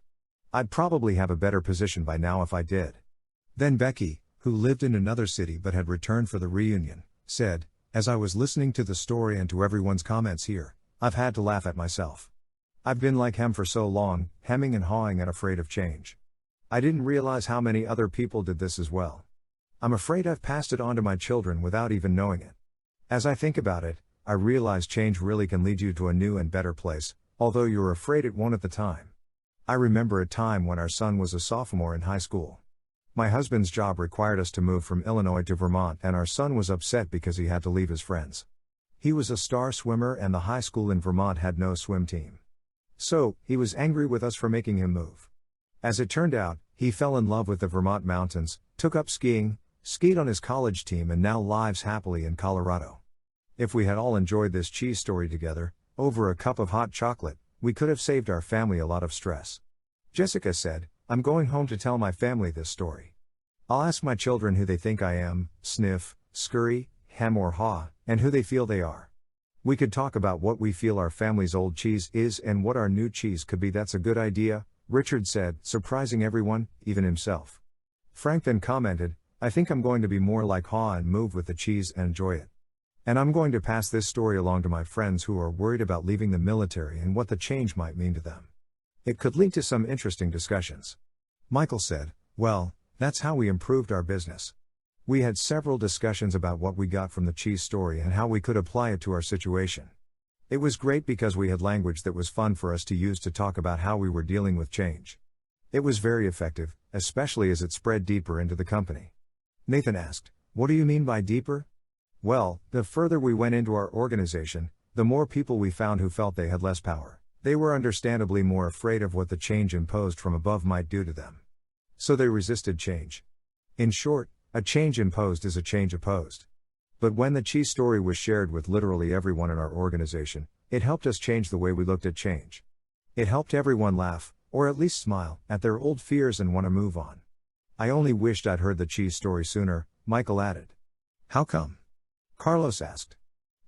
I'd probably have a better position by now if I did. Then Becky, who lived in another city but had returned for the reunion, said, as I was listening to the story and to everyone's comments here, I've had to laugh at myself. I've been like him for so long, hemming and hawing and afraid of change. I didn't realize how many other people did this as well. I'm afraid I've passed it on to my children without even knowing it. As I think about it, I realize change really can lead you to a new and better place, although you're afraid it won't at the time. I remember a time when our son was a sophomore in high school. My husband's job required us to move from Illinois to Vermont, and our son was upset because he had to leave his friends. He was a star swimmer and the high school in Vermont had no swim team. So, he was angry with us for making him move. As it turned out, he fell in love with the Vermont mountains, took up skiing, skied on his college team and now lives happily in Colorado. If we had all enjoyed this cheese story together, over a cup of hot chocolate, we could have saved our family a lot of stress. Jessica said, I'm going home to tell my family this story. I'll ask my children who they think I am, sniff, scurry, hem or haw, and who they feel they are. We could talk about what we feel our family's old cheese is and what our new cheese could be. That's a good idea, Richard said, surprising everyone, even himself. Frank then commented, I think I'm going to be more like Haw and move with the cheese and enjoy it. And I'm going to pass this story along to my friends who are worried about leaving the military and what the change might mean to them. It could lead to some interesting discussions. Michael said, well, that's how we improved our business. We had several discussions about what we got from the cheese story and how we could apply it to our situation. It was great because we had language that was fun for us to use to talk about how we were dealing with change. It was very effective, especially as it spread deeper into the company. Nathan asked, what do you mean by deeper? Well, the further we went into our organization, the more people we found who felt they had less power. They were understandably more afraid of what the change imposed from above might do to them. So they resisted change. In short, a change imposed is a change opposed. But when the cheese story was shared with literally everyone in our organization, it helped us change the way we looked at change. It helped everyone laugh, or at least smile, at their old fears and want to move on. I only wished I'd heard the cheese story sooner, Michael added. How come? Carlos asked.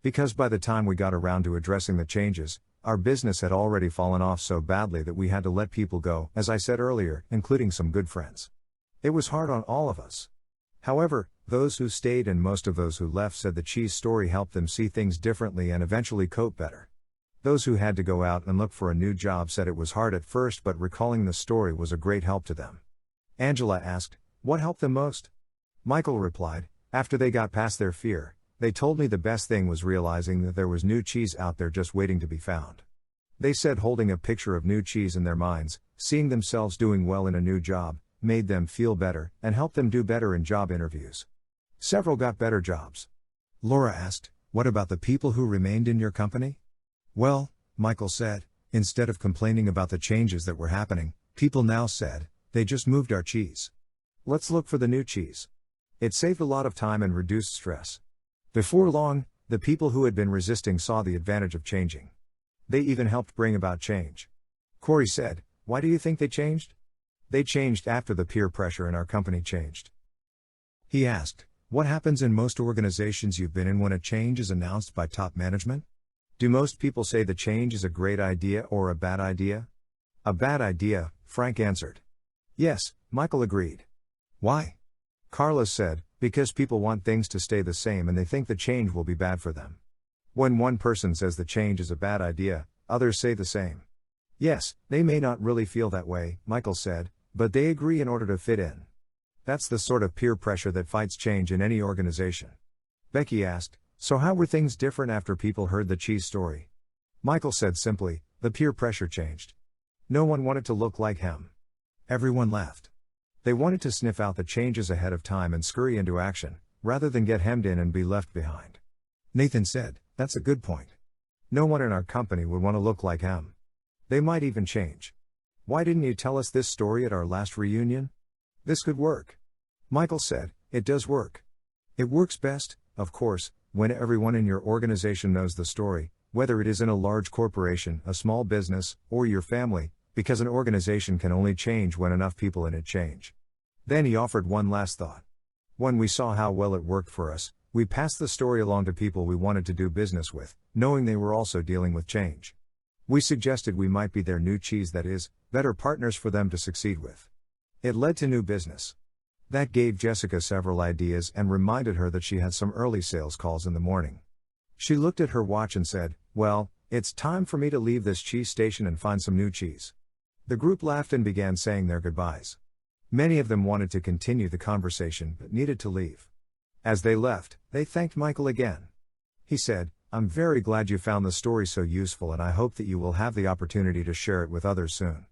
Because by the time we got around to addressing the changes, our business had already fallen off so badly that we had to let people go, as I said earlier, including some good friends. It was hard on all of us. However, those who stayed and most of those who left said the cheese story helped them see things differently and eventually cope better. Those who had to go out and look for a new job said it was hard at first, but recalling the story was a great help to them. Angela asked, what helped them most? Michael replied, after they got past their fear, they told me the best thing was realizing that there was new cheese out there just waiting to be found. They said holding a picture of new cheese in their minds, seeing themselves doing well in a new job, made them feel better and helped them do better in job interviews. Several got better jobs. Laura asked, what about the people who remained in your company? Well, Michael said, instead of complaining about the changes that were happening, people now said, they just moved our cheese. Let's look for the new cheese. It saved a lot of time and reduced stress. Before long, the people who had been resisting saw the advantage of changing. They even helped bring about change. Corey said, why do you think they changed? They changed after the peer pressure in our company changed. He asked, what happens in most organizations you've been in when a change is announced by top management? Do most people say the change is a great idea or a bad idea? A bad idea, Frank answered. Yes, Michael agreed. Why? Carlos said, because people want things to stay the same and they think the change will be bad for them. When one person says the change is a bad idea, others say the same. Yes, they may not really feel that way, Michael said, but they agree in order to fit in. That's the sort of peer pressure that fights change in any organization. Becky asked, so how were things different after people heard the cheese story? Michael said simply, the peer pressure changed. No one wanted to look like him. Everyone laughed. They wanted to sniff out the changes ahead of time and scurry into action, rather than get hemmed in and be left behind. Nathan said, that's a good point. No one in our company would want to look like him. They might even change. Why didn't you tell us this story at our last reunion? This could work. Michael said, it does work. It works best, of course, when everyone in your organization knows the story, whether it is in a large corporation, a small business, or your family, because an organization can only change when enough people in it change. Then he offered one last thought. When we saw how well it worked for us, We passed the story along to people we wanted to do business with, knowing they were also dealing with change. We suggested we might be their new cheese, that is, better partners for them to succeed with. It led to new business. That gave Jessica several ideas and reminded her that she had some early sales calls in the morning. She looked at her watch and said, "Well, it's time for me to leave this cheese station and find some new cheese." The group laughed and began saying their goodbyes. Many of them wanted to continue the conversation but needed to leave. As they left, they thanked Michael again. He said, "I'm very glad you found the story so useful, and I hope that you will have the opportunity to share it with others soon."